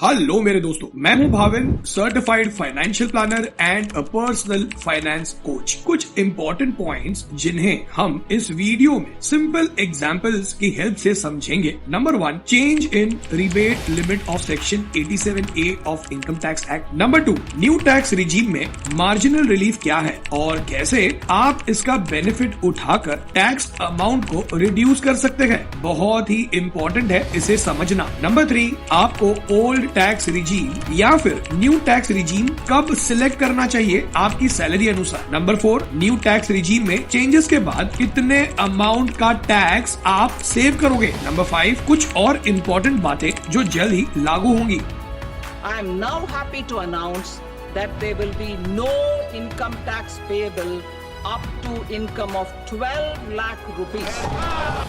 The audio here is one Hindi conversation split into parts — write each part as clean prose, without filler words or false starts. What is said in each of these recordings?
हेलो मेरे दोस्तों, मैं हूं Bhavin, certified financial planner and a personal finance coach. कुछ इंपॉर्टेंट पॉइंट्स जिन्हें हम इस वीडियो में सिंपल एग्जांपल्स की हेल्प से समझेंगे। Number 1, change in rebate limit of section 87A of income tax act. Number 2, new tax regime में मार्जिनल रिलीफ क्या है और कैसे आप इसका बेनिफिट उठाकर टैक्स अमाउंट को रिड्यूस कर सकते हैं। बहुत ही इंपॉर्टेंट है इसे समझना। नंबर 3, आपको ओल्ड टैक्स रिजीम या फिर न्यू टैक्स रिजीम कब सिलेक्ट करना चाहिए आपकी सैलरी अनुसार। नंबर 4, न्यू टैक्स रिजीम में चेंजेस के बाद कितने अमाउंट का टैक्स आप सेव करोगे। नंबर 5, कुछ और इम्पोर्टेंट बातें जो जल्द ही लागू होंगी। I am now happy to announce that there will be no income tax payable up to income of 12 lakh rupees.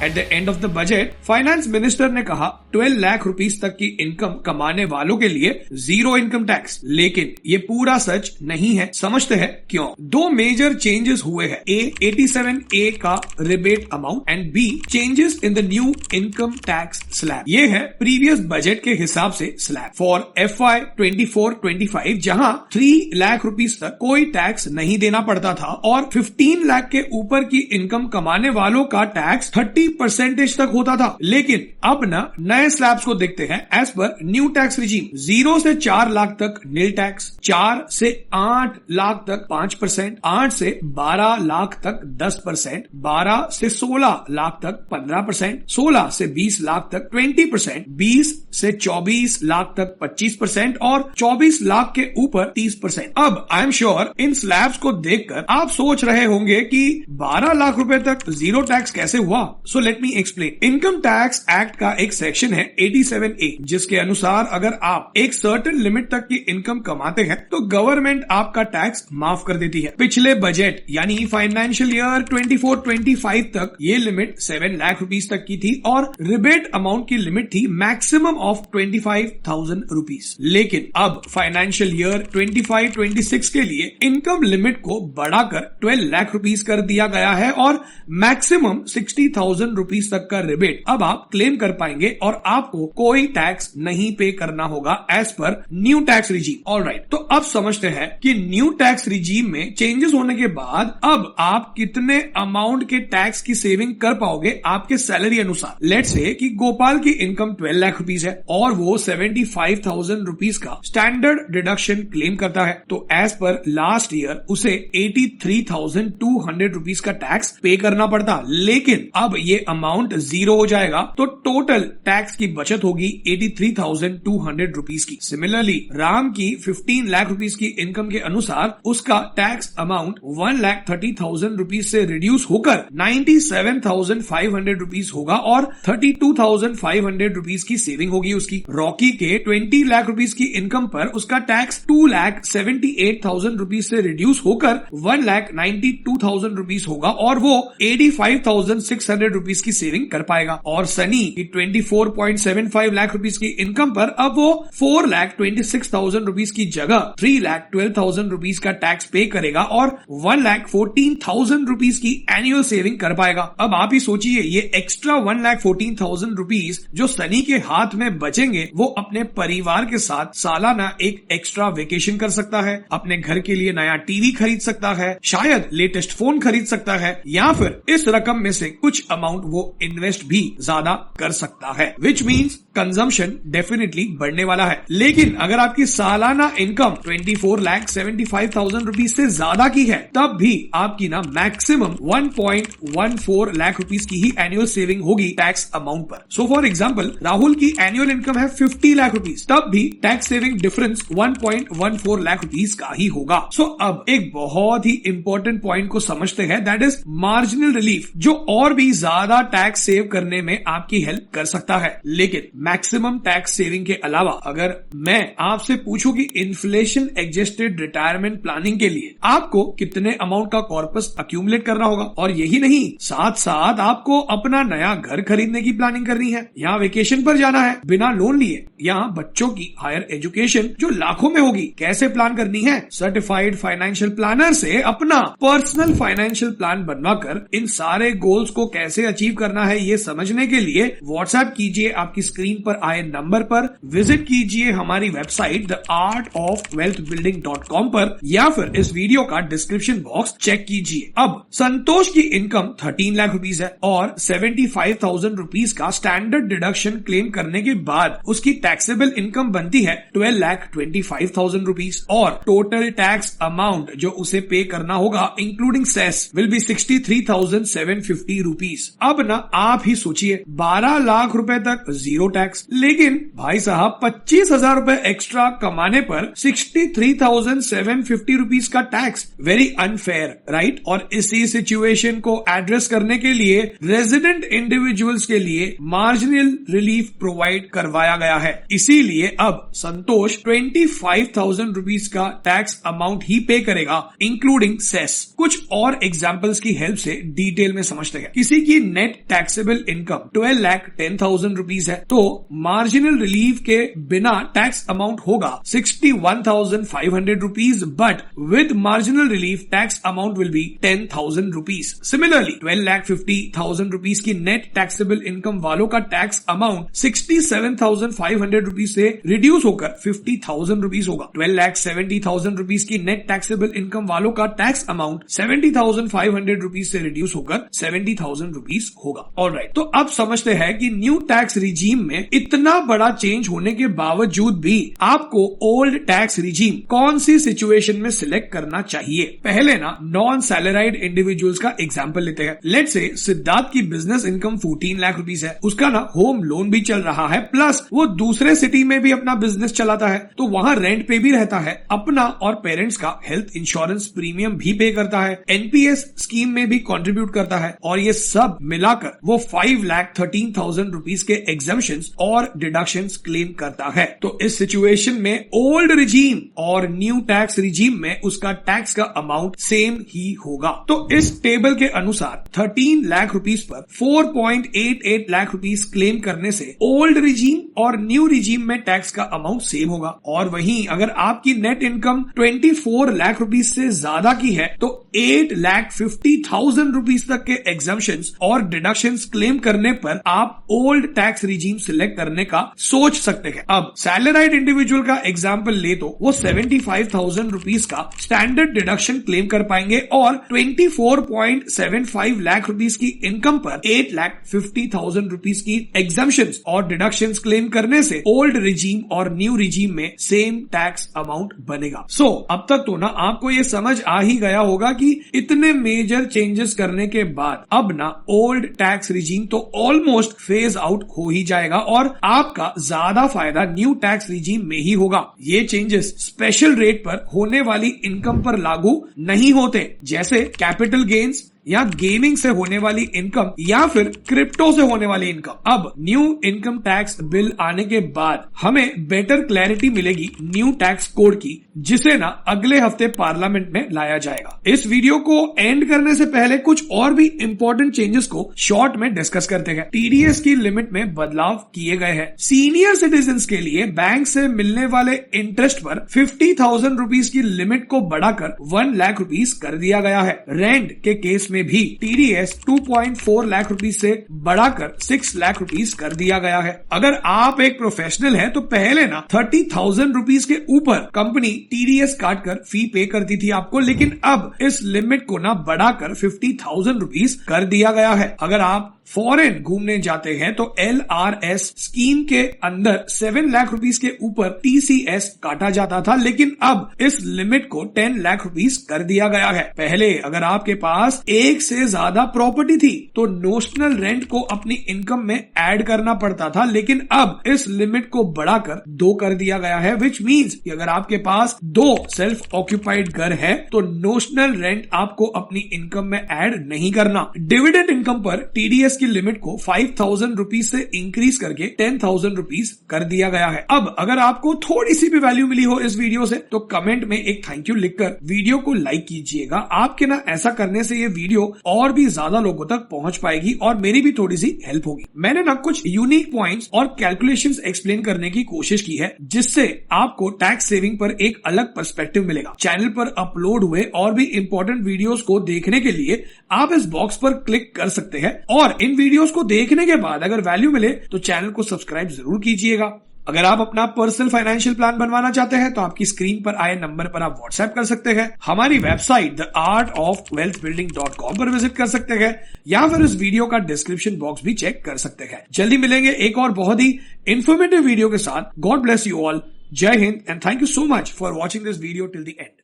At the end of the budget, finance minister ने कहा 12 लाख रुपीस तक की इनकम कमाने वालों के लिए जीरो इनकम टैक्स। लेकिन ये पूरा सच नहीं है। समझते हैं क्यों। दो मेजर चेंजेस हुए हैं। A, 87A का rebate amount and B, changes in the new income tax slab. ये है प्रीवियस बजट के हिसाब से स्लैब फॉर FY 24-25, जहां 3 लाख रुपीस तक कोई टैक्स नहीं देना पड़ता था और 15 लाख के ऊपर की इनकम कमाने वालों का टैक्स 30% तक होता था। लेकिन अब नए स्लैब्स को देखते हैं। As per new tax regime 0 से 4 लाख तक नील टैक्स, 4 से 8 लाख तक 5%, 8 से 12 लाख तक 10%, 12 से 16 लाख तक 15%, 16 से 20 लाख तक 20%, 20 से 24 लाख तक 25% और 24 लाख के ऊपर 30%। अब I am sure in slabs को देखकर आप सोच रहे होंगे कि 12 लाख रुपए तक जीरो टैक्स कैसे हुआ। So let me explain. Income tax act का एक सेक्शन है 87A, जिसके अनुसार अगर आप एक सर्टेन लिमिट तक की इनकम कमाते हैं तो गवर्नमेंट आपका टैक्स माफ कर देती है। पिछले बजट यानी फाइनेंशियल ईयर 24-25 तक ये लिमिट 7 लाख रुपीस तक की थी और रिबेट अमाउंट की लिमिट थी मैक्सिमम ऑफ 25,000 रुपीस। लेकिन अब फाइनेंशियल ईयर 25-26 के लिए इनकम लिमिट को बढ़ाकर 12 लाख रुपीस कर दिया गया है और मैक्सिमम 60,000 रुपीस तक का रिबेट अब आप क्लेम कर पाएंगे और आपको कोई टैक्स नहीं पे करना होगा as per new tax regime. Alright, तो अब समझते हैं कि न्यू टैक्स रिजीम में चेंजेस होने के बाद अब आप कितने अमाउंट के टैक्स की सेविंग कर पाओगे आपके सैलरी अनुसार। लेट्स से कि गोपाल की इनकम 12 लाख रुपीस है और वो 75,000 रुपीस का स्टैंडर्ड डिडक्शन क्लेम करता है, तो एज पर लास्ट ईयर उसे 83,200 रुपीस का टैक्स पे करना पड़ता। लेकिन अब ये अमाउंट जीरो हो जाएगा तो टोटल टैक्स की बचत होगी 83,200 रुपीस की। सिमिलरली राम की 15 लाख रुपीस की इनकम के अनुसार उसका टैक्स अमाउंट 1,30,000 रुपीस से रिड्यूस होकर 97,500 रुपीस होगा और 32,500 रुपीस की सेविंग होगी उसकी। रॉकी के 20 लाख रुपीस की इनकम पर उसका टैक्स 2,78,000 रुपीस से रिड्यूस होकर 1,92,000 रुपीस होगा और वो 85,600 रुपीस की सेविंग कर पाएगा। और सनी की 24.75 लाख रुपीस की इनकम पर अब वो 4,26,000 रुपीस की जगह 3,12,000 रुपीस का टैक्स पे करेगा और 1,14,000 रुपीस की एनुअल सेविंग कर पाएगा। अब आप ही सोचिए, ये एक्स्ट्रा 1,14,000 रुपीस जो सनी के हाथ में बचेंगे वो अपने परिवार के साथ सालाना एक एक्स्ट्रा वेकेशन कर सकता है, अपने घर के लिए नया टीवी खरीद सकता है, शायद लेटेस्ट फोन खरीद सकता है या फिर इस रकम में से कुछ अमाउंट वो इन्वेस्ट भी ज्यादा कर सकता है, विच मीन्स कंजम्पशन डेफिनेटली बढ़ने वाला है। लेकिन अगर आपकी सालाना इनकम 24,75,000 रुपीस से ज्यादा की है तब भी आपकी मैक्सिमम 1.14 लाख रुपीस की ही एनुअल सेविंग होगी टैक्स अमाउंट पर। सो फॉर एग्जाम्पल राहुल की एनुअल इनकम है 50 लाख रुपीस, तब भी tax saving difference 1.14 lakh rupees का ही होगा। सो अब एक बहुत ही इंपॉर्टेंट पॉइंट को समझते हैं, दैट इज मार्जिनल रिलीफ, जो और भी ज्यादा टैक्स सेव करने में आपकी हेल्प कर सकता है। लेकिन मैक्सिमम टैक्स सेविंग के अलावा अगर मैं आपसे पूछूं कि इन्फ्लेशन एडजस्टेड रिटायरमेंट प्लानिंग के लिए आपको कितने अमाउंट का कॉर्पस अक्यूमुलेट करना होगा, और यही नहीं साथ साथ आपको अपना नया घर खरीदने की प्लानिंग करनी है, यहाँ वेकेशन पर जाना है बिना लोन लिए, यहाँ बच्चों की हायर एजुकेशन जो लाखों में होगी कैसे प्लान करनी है, सर्टिफाइड फाइनेंशियल प्लानर से अपना पर्सनल फाइनेंशियल प्लान बनवाकर इन सारे गोल्स को कैसे अचीव करना है ये समझने के लिए व्हाट्सएप कीजिए आपकी स्क्रीन पर आए नंबर पर, विजिट कीजिए हमारी वेबसाइट theartofwealthbuilding.com पर, या फिर इस वीडियो का डिस्क्रिप्शन बॉक्स चेक कीजिए। अब संतोष की इनकम 13 लाख रुपीस है और 75,000 रुपीस का स्टैंडर्ड डिडक्शन क्लेम करने के बाद उसकी टैक्सेबल इनकम बनती है 12,25,000 रुपीस और टोटल टैक्स अमाउंट जो उसे पे करना होगा including cess will be 63,750 rupees. अब ना आप ही सोचिए 12 लाख रुपए तक जीरो टैक्स, लेकिन भाई साहब 25,000 रुपए एक्स्ट्रा कमाने पर 63,750 रुपीस का टैक्स। Very unfair, right? और इसी सिचुएशन को एड्रेस करने के लिए रेजिडेंट इंडिविजुअल्स के लिए मार्जिनल रिलीफ प्रोवाइड करवाया गया है। इसीलिए अब संतोष 25,000 रुपीस का टैक्स अमाउंट ही पे करेगा इंक्लूडिंग सेस। कुछ और एग्जांपल्स की हेल्प से डिटेल में समझते हैं। किसी की नेट टैक्सेबल इनकम 12,10,000 रुपीस है तो मार्जिनल रिलीफ के बिना टैक्स अमाउंट होगा 61,500 rupees, but with marginal relief tax amount will be 10,000 rupees. Similarly 12,50,000 rupees की नेट टैक्सेबल इनकम वालों का टैक्स अमाउंट 67,500 रुपीस से रिड्यूस होकर 50,000 रुपीस होगा। 12,70,000 रुपीस की नेट टैक्सेबल इनकम वालों का टैक्स अमाउंट 70,500 रुपीस से रिड्यूस होकर 70,000 रुपीस होगा। ऑलराइट, तो अब समझते हैं कि न्यू टैक्स रिजीम में इतना बड़ा चेंज होने के बावजूद भी आपको ओल्ड टैक्स रिजीम कौन सी सिचुएशन में सिलेक्ट करना चाहिए। पहले ना नॉन सैलराइड इंडिविजुअल्स का एग्जांपल लेते हैं। लेट्स से सिद्धार्थ की बिजनेस इनकम 14 लाख रुपीस है, उसका ना होम लोन भी चल रहा है, प्लस वो दूसरे सिटी में भी अपना बिजनेस चलाता है तो वहां रेंट पे भी रहता है, अपना और पेरेंट्स का हेल्थ इंश्योरेंस प्रीमियम भी पे करता है, एनपीएस स्कीम में भी कंट्रीब्यूट करता है, और ये सब मिलाकर वो 5,13,000 रुपीस के एग्जम्पशंस और डिडक्शंस क्लेम करता है। तो इस सिचुएशन में ओल्ड रिजीम और न्यू टैक्स रिजीम में उसका टैक्स का अमाउंट सेम ही होगा। तो इस टेबल के अनुसार 13 लाख रुपीस पर 4.88 लाख रुपीस क्लेम करने से ओल्ड रिजीम और न्यू रिजीम में टैक्स का अमाउंट सेम होगा। और वहीं अगर आपकी नेट इनकम 24 लाख रुपीस से ज्यादा की है तो 8,50,000 रुपीस तक के एग्जम्पशंस और डिडक्शंस क्लेम करने पर आप ओल्ड टैक्स रिजीम सिलेक्ट करने का सोच सकते हैं। अब सैलराइड इंडिविजुअल का एग्जांपल ले तो वो 75,000 रुपीस का स्टैंडर्ड डिडक्शन क्लेम कर पाएंगे और 24.75 लाख रुपीस की इनकम पर 8,50,000 रुपीस की एग्जम्पशंस और डिडक्शंस क्लेम करने से ओल्ड रिजीम और न्यू रिजीम में सेम टैक्स अमाउंट बनेगा। सो अब तक तो ना आपको ये समझ आ ही गया होगा कि इतने मेजर चेंजेस करने के बाद अब ना ओल्ड टैक्स रिजीम तो ऑलमोस्ट फेज आउट हो ही जाएगा और आपका ज्यादा फायदा न्यू टैक्स रिजीम में ही होगा। ये चेंजेस स्पेशल रेट पर होने वाली इनकम पर लागू नहीं होते, जैसे कैपिटल गेन्स या गेमिंग से होने वाली इनकम या फिर क्रिप्टो से होने वाली इनकम। अब न्यू इनकम टैक्स बिल आने के बाद हमें बेटर क्लैरिटी मिलेगी न्यू टैक्स कोड की, जिसे ना अगले हफ्ते पार्लियामेंट में लाया जाएगा। इस वीडियो को एंड करने से पहले कुछ और भी इंपॉर्टेंट चेंजेस को शॉर्ट में डिस्कस करते हैं। टीडीएस की लिमिट में बदलाव किए गए हैं। सीनियर सिटीजन्स के लिए बैंक से मिलने वाले इंटरेस्ट पर 50,000 रुपीस की लिमिट को बढ़ाकर 1 लाख रुपीस कर दिया गया है। रेंट के केस में भी टीडीएस 2.4 लाख रुपीस से बढ़ाकर 6 लाख रुपीस कर दिया गया है। अगर आप एक प्रोफेशनल हैं तो पहले ना 30,000 रुपीस के ऊपर कंपनी टीडीएस काटकर फी पे करती थी आपको, लेकिन अब इस लिमिट को ना बढ़ाकर 50,000 रुपीस कर दिया गया है। अगर आप फॉरेन घूमने जाते हैं तो LRS स्कीम के अंदर 7 लाख रुपीस के ऊपर TCS काटा जाता था, लेकिन अब इस लिमिट को 10 लाख रुपीस कर दिया गया है। पहले अगर आपके पास एक से ज्यादा प्रॉपर्टी थी तो नोशनल रेंट को अपनी इनकम में ऐड करना पड़ता था, लेकिन अब इस लिमिट को बढ़ाकर 2 कर दिया गया है, विच मीन्स कि अगर आपके पास 2 सेल्फ ऑक्यूपाइड घर है तो नोशनल रेंट आपको अपनी इनकम में ऐड नहीं करना। डिविडेंड इनकम पर TDS की लिमिट को 5,000 रुपीज से इंक्रीज करके 10,000 रुपीज कर दिया गया है। अब अगर आपको थोड़ी सी भी वैल्यू मिली हो इस वीडियो से तो कमेंट में एक थैंक यू लिखकर वीडियो को लाइक कीजिएगा। आपके ना ऐसा करने से ये वीडियो और भी ज्यादा लोगों तक पहुंच पाएगी और मेरी भी थोड़ी सी हेल्प होगी। मैंने ना कुछ यूनिक पॉइंट्स और कैलकुलेशंस एक्सप्लेन करने की कोशिश की है जिससे आपको टैक्स सेविंग पर एक अलग पर्सपेक्टिव मिलेगा। चैनल पर अपलोड हुए और भी इंपॉर्टेंट वीडियोस को देखने के लिए आप इस बॉक्स पर क्लिक कर सकते हैं और इन वीडियोस को देखने के बाद अगर वैल्यू मिले तो चैनल को सब्सक्राइब जरूर कीजिएगा। अगर आप अपना पर्सनल फाइनेंशियल प्लान बनवाना चाहते हैं तो आपकी स्क्रीन पर आए नंबर पर आप व्हाट्सएप कर सकते हैं, हमारी वेबसाइट theartofwealthbuilding.com पर विजिट कर सकते हैं या फिर इस वीडियो का डिस्क्रिप्शन बॉक्स भी चेक कर सकते हैं। जल्दी मिलेंगे एक और बहुत ही इंफॉर्मेटिव वीडियो के साथ। God bless you all. जय हिंद and thank you so much for watching this video till the and.